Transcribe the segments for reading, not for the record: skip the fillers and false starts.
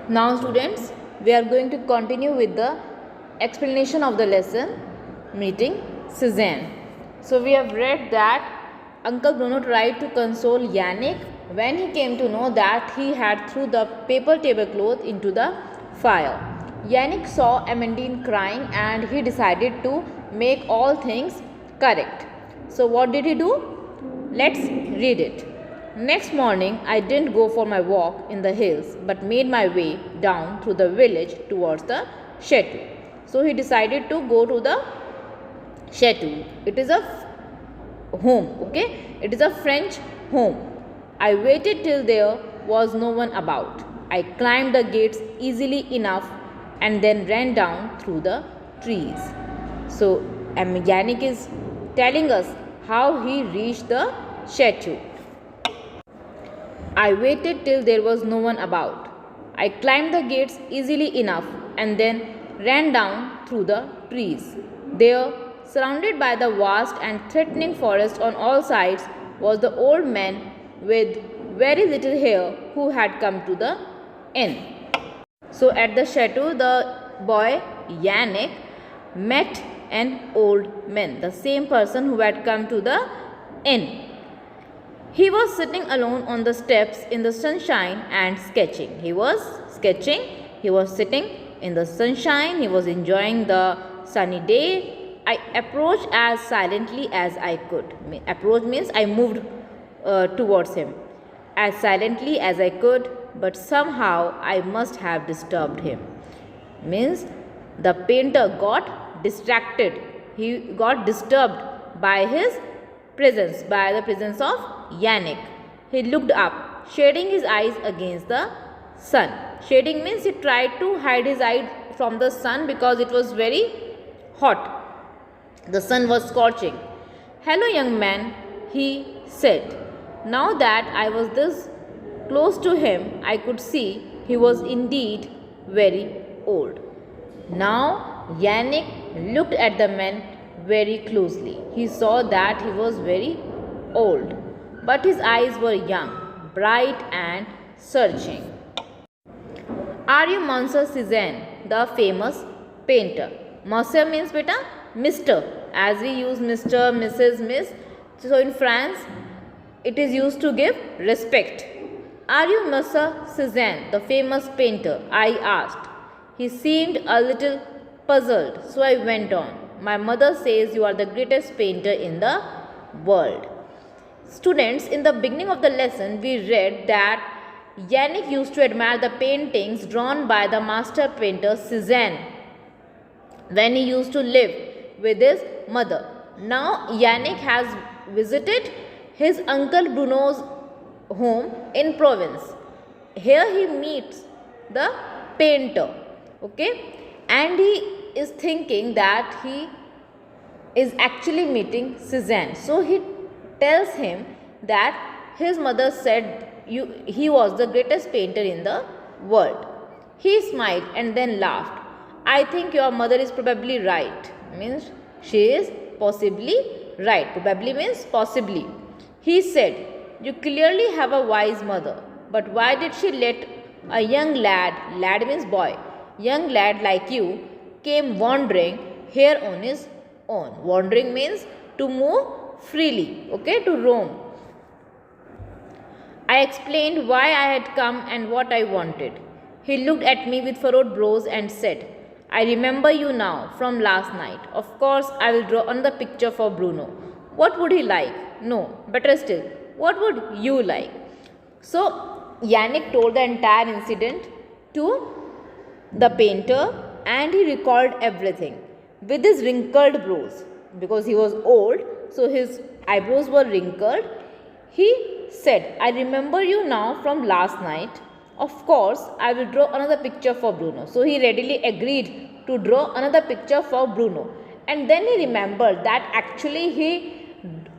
Now students, we are going to continue with the explanation of the lesson meeting Suzanne. So we have read that Uncle Bruno tried to console Yannick when he came to know that he had threw the paper tablecloth into the fire. Yannick saw Amandine crying and he decided to make all things correct. So what did he do? Let's read it. Next morning, I didn't go for my walk in the hills but made my way down through the village towards the chateau. So he decided to go to the chateau. It is a home, okay? It is a French home. I waited till there was no one about. I climbed the gates easily enough and then ran down through the trees. So Yannick is telling us how he reached the chateau. I waited till there was no one about. I climbed the gates easily enough and then ran down through the trees. There, surrounded by the vast and threatening forest on all sides, was the old man with very little hair who had come to the inn. So at the chateau, the boy Yannick met an old man, the same person who had come to the inn. He was sitting alone on the steps in the sunshine and sketching. He was sketching, he was sitting in the sunshine, he was enjoying the sunny day. I approached as silently as I could. Approach means I moved towards him as silently as I could, but somehow I must have disturbed him. Means the painter got distracted. He got disturbed by his presence, by the presence of Yannick. He looked up, shading his eyes against the sun. Shading means he tried to hide his eyes from the sun because it was very hot. The sun was scorching. Hello, young man, he said. Now that I was this close to him, I could see he was indeed very old. Now Yannick looked at the man very closely. He saw that he was very old, but his eyes were young, bright and searching. Are you Monsieur Cézanne, the famous painter? Monsieur means beta Mr. As we use Mr., Mrs., Miss. So in France, it is used to give respect. Are you Monsieur Cézanne, the famous painter? I asked. He seemed a little puzzled, so I went on. My mother says you are the greatest painter in the world. Students, in the beginning of the lesson, we read that Yannick used to admire the paintings drawn by the master painter Cézanne when he used to live with his mother. Now, Yannick has visited his uncle Bruno's home in Provence. Here he meets the painter, okay, and he is thinking that he is actually meeting Cézanne. So he tells him that his mother said he was the greatest painter in the world. He smiled and then laughed. I think your mother is probably right. Means she is possibly right. Probably means possibly. He said, you clearly have a wise mother, but why did she let a young lad means boy, young lad like you came wandering here on his own. Wandering means to move freely, okay, to roam. I explained why I had come and what I wanted. He looked at me with furrowed brows and said, I remember you now from last night. Of course, I will draw another picture for Bruno. What would he like? No, better still, what would you like? So, Yannick told the entire incident to the painter and he recalled everything with his wrinkled brows because he was old, so his eyebrows were wrinkled. He said, I remember you now from last night. Of course, I will draw another picture for Bruno. So he readily agreed to draw another picture for Bruno. And then he remembered that actually he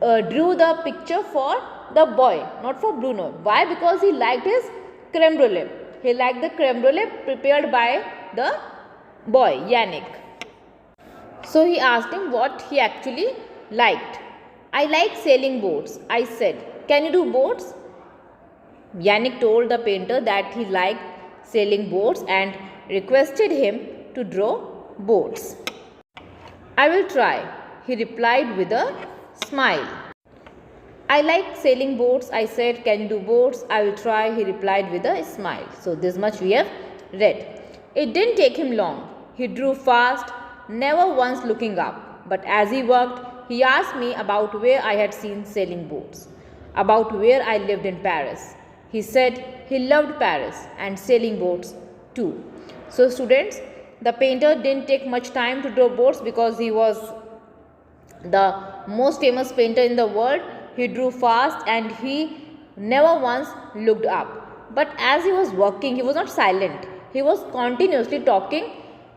drew the picture for the boy, not for Bruno. Why? Because he liked his creme brulee. He liked the creme brulee prepared by the boy, Yannick. So he asked him what he actually liked. I like sailing boats, I said. Can you do boats? Yannick told the painter that he liked sailing boats and requested him to draw boats. I will try, he replied with a smile. I like sailing boats, I said. Can you do boats? I will try, he replied with a smile. So, this much we have read. It didn't take him long. He drew fast, never once looking up. But as he worked, he asked me about where I had seen sailing boats, about where I lived in Paris. He said he loved Paris and sailing boats too. So, students, the painter didn't take much time to draw boats because he was the most famous painter in the world. He drew fast and he never once looked up. But as he was working, he was not silent. He was continuously talking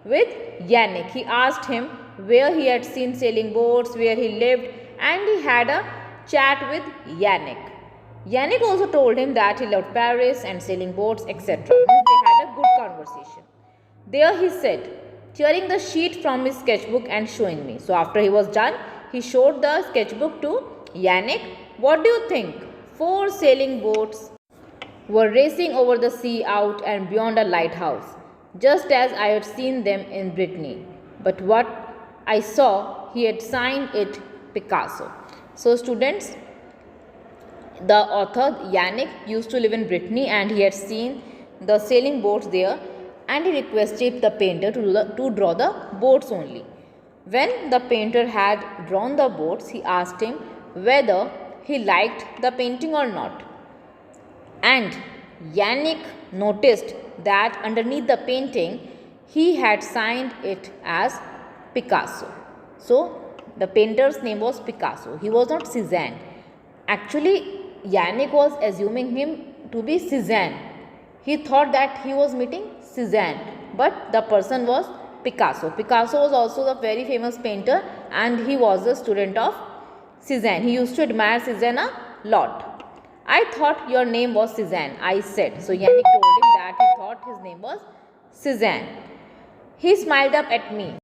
with Yannick. He asked him where he had seen sailing boats, where he lived, and he had a chat with Yannick. Yannick also told him that he loved Paris and sailing boats, etc. They had a good conversation. There he said, tearing the sheet from his sketchbook and showing me. So after he was done, he showed the sketchbook to Yannick. What do you think? 4 sailing boats were racing over the sea out and beyond a lighthouse, just as I had seen them in Brittany. But what I saw, he had signed it Picasso. So students, the author Yannick used to live in Brittany and he had seen the sailing boats there, and he requested the painter to draw the boats only. When the painter had drawn the boats, he asked him whether he liked the painting or not. And Yannick noticed that underneath the painting, he had signed it as Picasso. So, the painter's name was Picasso. He was not Cezanne. Actually, Yannick was assuming him to be Cezanne. He thought that he was meeting Cezanne, but the person was Picasso. Picasso was also a very famous painter and he was a student of Cezanne. He used to admire Cezanne a lot. I thought your name was Cezanne, I said. So Yannick told him that he thought his name was Cezanne. He smiled up at me.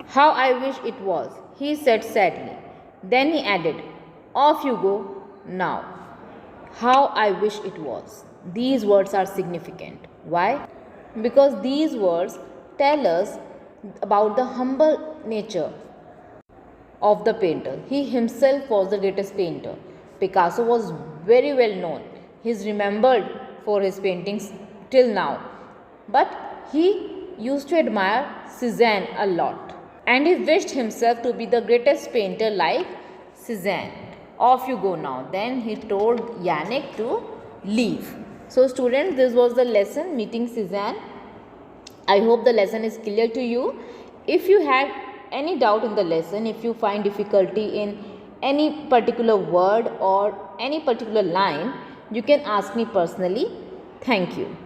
How I wish it was, he said sadly. Then he added, off you go now. How I wish it was. These words are significant. Why? Because these words tell us about the humble nature of the painter. He himself was the greatest painter. Picasso was very well known. He is remembered for his paintings till now. But he used to admire Cezanne a lot. And he wished himself to be the greatest painter like Cezanne. Off you go now. Then he told Yannick to leave. So students, this was the lesson, meeting Cezanne. I hope the lesson is clear to you. If you had any doubt in the lesson, if you find difficulty in any particular word or any particular line, you can ask me personally. Thank you.